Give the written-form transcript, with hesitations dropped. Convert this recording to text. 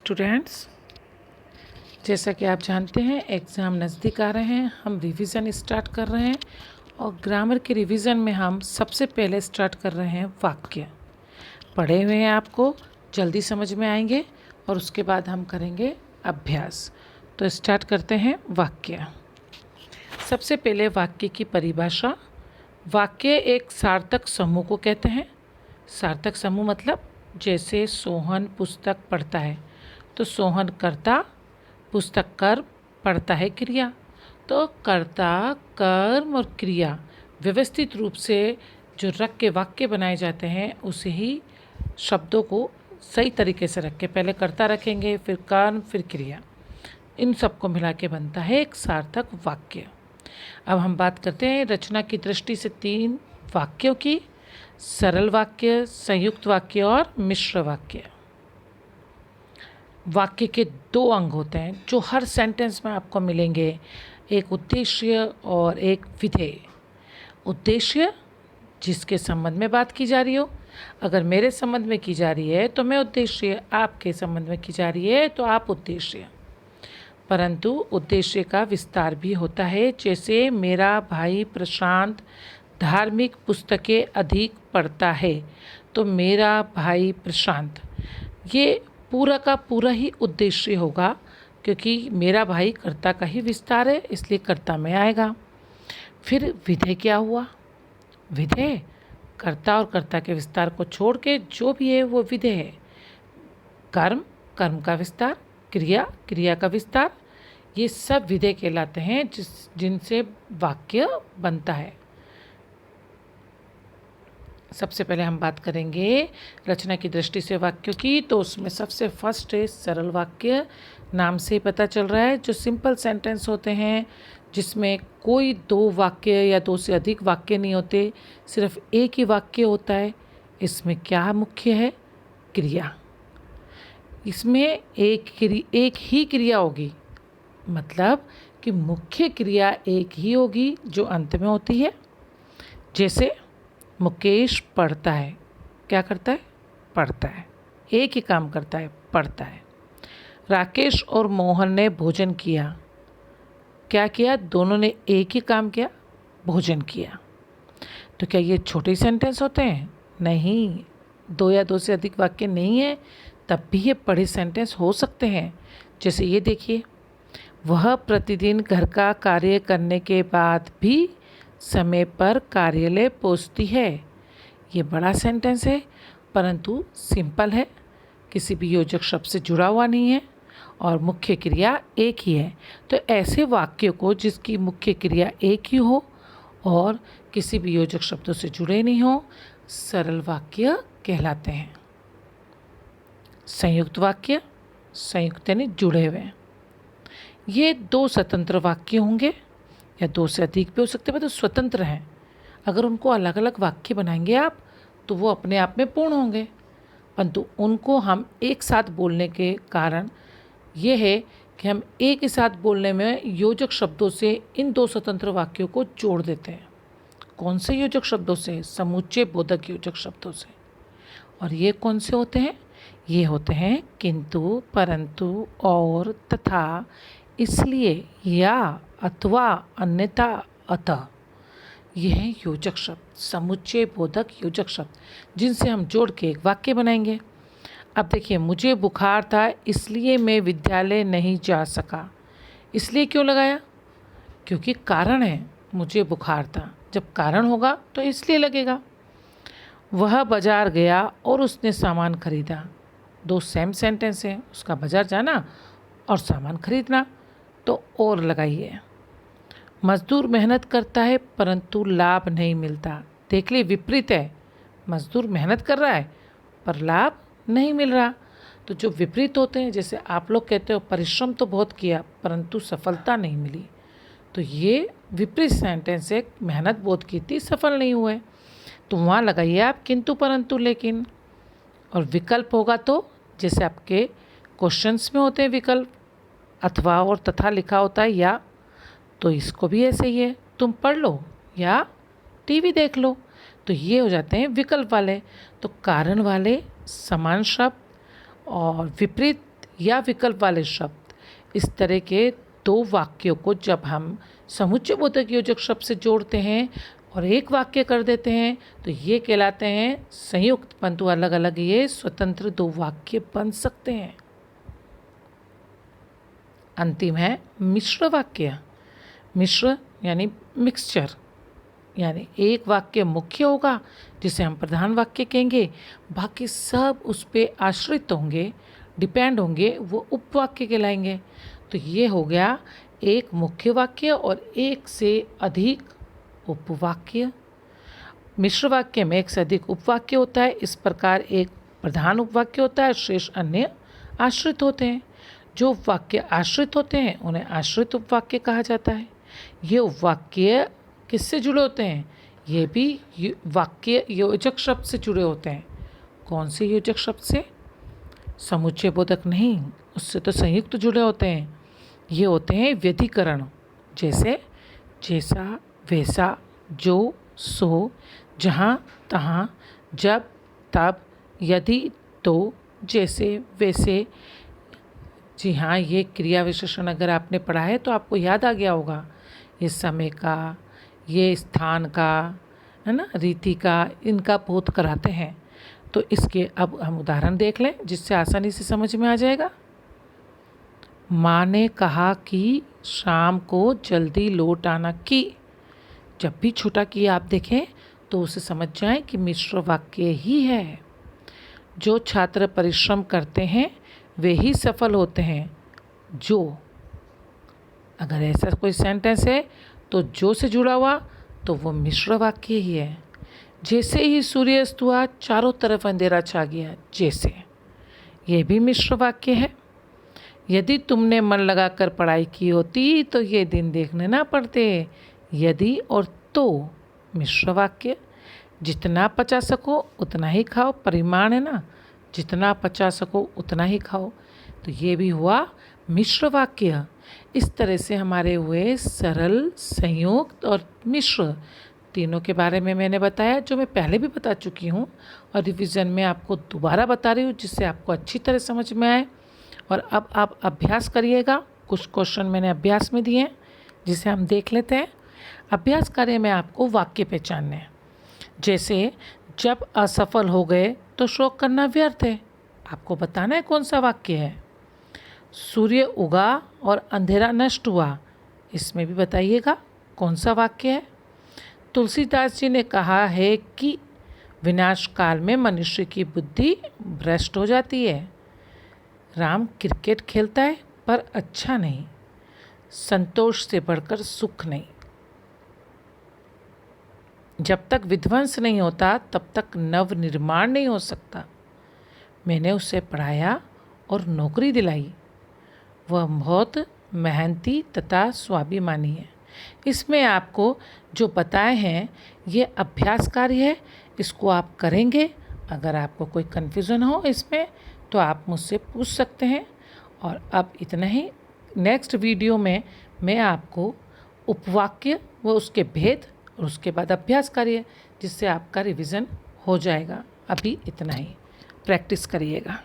Students, जैसा कि आप जानते हैं एग्ज़ाम नज़दीक आ रहे हैं। हम रिवीजन स्टार्ट कर रहे हैं और ग्रामर के रिवीजन में हम सबसे पहले स्टार्ट कर रहे हैं वाक्य। पढ़े हुए हैं आपको जल्दी समझ में आएंगे और उसके बाद हम करेंगे अभ्यास। तो स्टार्ट करते हैं वाक्य। सबसे पहले वाक्य की परिभाषा। वाक्य एक सार्थक समूह को कहते हैं। सार्थक समूह मतलब जैसे सोहन पुस्तक पढ़ता है तो सोहन कर्ता, पुस्तक कर्म, पढ़ता है क्रिया। तो कर्ता, कर्म और क्रिया व्यवस्थित रूप से जो रख के वाक्य बनाए जाते हैं उसे ही शब्दों को सही तरीके से रख के पहले कर्ता रखेंगे, फिर कर्म, फिर क्रिया, इन सबको मिला के बनता है एक सार्थक वाक्य। अब हम बात करते हैं रचना की दृष्टि से 3 वाक्यों की: सरल वाक्य, संयुक्त वाक्य और मिश्र वाक्य। वाक्य के 2 अंग होते हैं जो हर सेंटेंस में आपको मिलेंगे, एक उद्देश्य और एक विधेय। उद्देश्य जिसके संबंध में बात की जा रही हो, अगर मेरे संबंध में की जा रही है तो मैं उद्देश्य, आपके संबंध में की जा रही है तो आप उद्देश्य। परंतु उद्देश्य का विस्तार भी होता है, जैसे मेरा भाई प्रशांत धार्मिक पुस्तकें अधिक पढ़ता है तो मेरा भाई प्रशांत, ये पूरा का पूरा ही उद्देश्य होगा, क्योंकि मेरा भाई कर्ता का ही विस्तार है, इसलिए कर्ता में आएगा। फिर विधेय क्या हुआ? विधेय कर्ता और कर्ता के विस्तार को छोड़ के जो भी है वो विधेय है। कर्म, कर्म का विस्तार, क्रिया, क्रिया का विस्तार, ये सब विधेय कहलाते हैं जिनसे वाक्य बनता है। सबसे पहले हम बात करेंगे रचना की दृष्टि से वाक्यों की, तो उसमें सबसे फर्स्ट है सरल वाक्य। नाम से ही पता चल रहा है, जो सिंपल सेंटेंस होते हैं जिसमें कोई 2 वाक्य या 2 से अधिक वाक्य नहीं होते, सिर्फ एक ही वाक्य होता है। इसमें क्या मुख्य है? क्रिया। इसमें एक ही क्रिया होगी, मतलब कि मुख्य क्रिया एक ही होगी जो अंत में होती है। जैसे मुकेश पढ़ता है, क्या करता है? पढ़ता है, एक ही काम करता है, पढ़ता है। राकेश और मोहन ने भोजन किया, क्या किया? दोनों ने एक ही काम किया, भोजन किया। तो क्या ये छोटे सेंटेंस होते हैं? नहीं, 2 या 2 से अधिक वाक्य नहीं है तब भी ये बड़े सेंटेंस हो सकते हैं। जैसे ये देखिए, वह प्रतिदिन घर का कार्य करने के बाद भी समय पर कार्यालय पहुंचती है। ये बड़ा सेंटेंस है परंतु सिंपल है, किसी भी योजक शब्द से जुड़ा हुआ नहीं है और मुख्य क्रिया एक ही है। तो ऐसे वाक्यों को जिसकी मुख्य क्रिया एक ही हो और किसी भी योजक शब्दों से जुड़े नहीं हो, सरल वाक्य कहलाते हैं। संयुक्त वाक्य, संयुक्त यानी जुड़े हुए, ये 2 स्वतंत्र वाक्य होंगे या 2 से अधिक भी हो सकते हैं, तो स्वतंत्र हैं। अगर उनको अलग अलग वाक्य बनाएंगे आप तो वो अपने आप में पूर्ण होंगे, परंतु उनको हम एक साथ बोलने के कारण ये है कि हम एक ही साथ बोलने में योजक शब्दों से इन 2 स्वतंत्र वाक्यों को जोड़ देते हैं। कौन से योजक शब्दों से? समुच्चय बोधक योजक शब्दों से। और ये कौन से होते हैं? ये होते हैं किंतु, परंतु, और, तथा, इसलिए, या, अथवा, अन्यथा, अतः। यह है योजक शब्द, समुच्चय बोधक योजक शब्द, जिनसे हम जोड़ के एक वाक्य बनाएंगे। अब देखिए, मुझे बुखार था इसलिए मैं विद्यालय नहीं जा सका। इसलिए क्यों लगाया? क्योंकि कारण है, मुझे बुखार था, जब कारण होगा तो इसलिए लगेगा। वह बाजार गया और उसने सामान खरीदा, 2 सेम सेंटेंस हैं, उसका बाजार जाना और सामान खरीदना, तो और लगाइए। मजदूर मेहनत करता है परंतु लाभ नहीं मिलता। देख लिए, विपरीत है, मजदूर मेहनत कर रहा है पर लाभ नहीं मिल रहा। तो जो विपरीत होते हैं, जैसे आप लोग कहते हो परिश्रम तो बहुत किया परंतु सफलता नहीं मिली, तो ये विपरीत सेंटेंस है, मेहनत बहुत की थी, सफल नहीं हुए, तो वहाँ लगाइए आप किंतु, परंतु, लेकिन। और विकल्प होगा तो जैसे आपके क्वेश्चंस में होते हैं विकल्प, अथवा और तथा लिखा होता है, या, तो इसको भी ऐसे ही है, तुम पढ़ लो या टीवी देख लो, तो ये हो जाते हैं विकल्प वाले। तो कारण वाले समान शब्द और विपरीत या विकल्प वाले शब्द, इस तरह के दो वाक्यों को जब हम समुच्चय बोधक योजक शब्द से जोड़ते हैं और एक वाक्य कर देते हैं तो ये कहलाते हैं संयुक्त, परंतु अलग अलग ये स्वतंत्र दो वाक्य बन सकते हैं। अंतिम है मिश्र वाक्य। मिश्र यानी मिक्सचर, यानी एक वाक्य मुख्य होगा जिसे हम प्रधान वाक्य कहेंगे, बाकी सब उस पर आश्रित होंगे, डिपेंड होंगे, वो उपवाक्य कहलाएंगे। तो ये हो गया एक मुख्य वाक्य और एक से अधिक उपवाक्य। मिश्र वाक्य में एक से अधिक उपवाक्य होता है। इस प्रकार एक प्रधान उपवाक्य होता है, शेष अन्य आश्रित होते हैं। जो उपवाक्य आश्रित होते हैं उन्हें आश्रित उपवाक्य कहा जाता है। ये उपवाक्य किससे जुड़े होते हैं? ये भी वाक्य योजक शब्द से जुड़े होते हैं। कौन से योजक शब्द से? समुच्चय बोधक नहीं, उससे तो संयुक्त जुड़े होते हैं। ये होते हैं व्यधिकरण, जैसे जैसा, वैसा, जो, सो, जहाँ, तहाँ, जब, तब, यदि, तो, जैसे, वैसे। जी हाँ, ये क्रिया विशेषण अगर आपने पढ़ा है तो आपको याद आ गया होगा। ये समय का, ये स्थान का, है ना, रीति का, इनका बोध कराते हैं। तो इसके अब हम उदाहरण देख लें जिससे आसानी से समझ में आ जाएगा। माँ ने कहा कि शाम को जल्दी लौट आना की। जब भी छोटा की आप देखें तो उसे समझ जाएं कि मिश्र वाक्य ही है। जो छात्र परिश्रम करते हैं वे ही सफल होते हैं। जो, अगर ऐसा कोई सेंटेंस है तो जो से जुड़ा हुआ तो वो मिश्र वाक्य ही है। जैसे ही सूर्यास्त हुआ चारों तरफ अंधेरा छा गया, जैसे, ये भी मिश्र वाक्य है। यदि तुमने मन लगाकर पढ़ाई की होती तो ये दिन देखने ना पड़ते। यदि और तो मिश्र वाक्य। जितना पचा सको उतना ही खाओ, परिमाण है ना, जितना पचा सको उतना ही खाओ। तो ये भी हुआ मिश्र वाक्य। इस तरह से हमारे हुए सरल, संयुक्त और मिश्र, तीनों के बारे में मैंने बताया, जो मैं पहले भी बता चुकी हूँ और रिवीजन में आपको दोबारा बता रही हूँ जिससे आपको अच्छी तरह समझ में आए। और अब आप अभ्यास करिएगा। कुछ क्वेश्चन मैंने अभ्यास में दिए हैं जिसे हम देख लेते हैं। अभ्यास कार्य में आपको वाक्य पहचानने हैं। जैसे, जब असफल हो गए तो शोक करना व्यर्थ है। आपको बताना है कौन सा वाक्य है। सूर्य उगा और अंधेरा नष्ट हुआ, इसमें भी बताइएगा कौन सा वाक्य है। तुलसीदास जी ने कहा है कि विनाश काल में मनुष्य की बुद्धि भ्रष्ट हो जाती है। राम क्रिकेट खेलता है पर अच्छा नहीं। संतोष से बढ़कर सुख नहीं। जब तक विध्वंस नहीं होता तब तक नव निर्माण नहीं हो सकता। मैंने उसे पढ़ाया और नौकरी दिलाई। वह बहुत मेहनती तथा स्वाभिमानी है। इसमें आपको जो बताए हैं ये अभ्यास कार्य है, इसको आप करेंगे। अगर आपको कोई कन्फ्यूज़न हो इसमें तो आप मुझसे पूछ सकते हैं। और अब इतना ही। नेक्स्ट वीडियो में मैं आपको उपवाक्य व उसके भेद और उसके बाद अभ्यास कार्य, जिससे आपका रिवीजन हो जाएगा। अभी इतना ही, प्रैक्टिस करिएगा।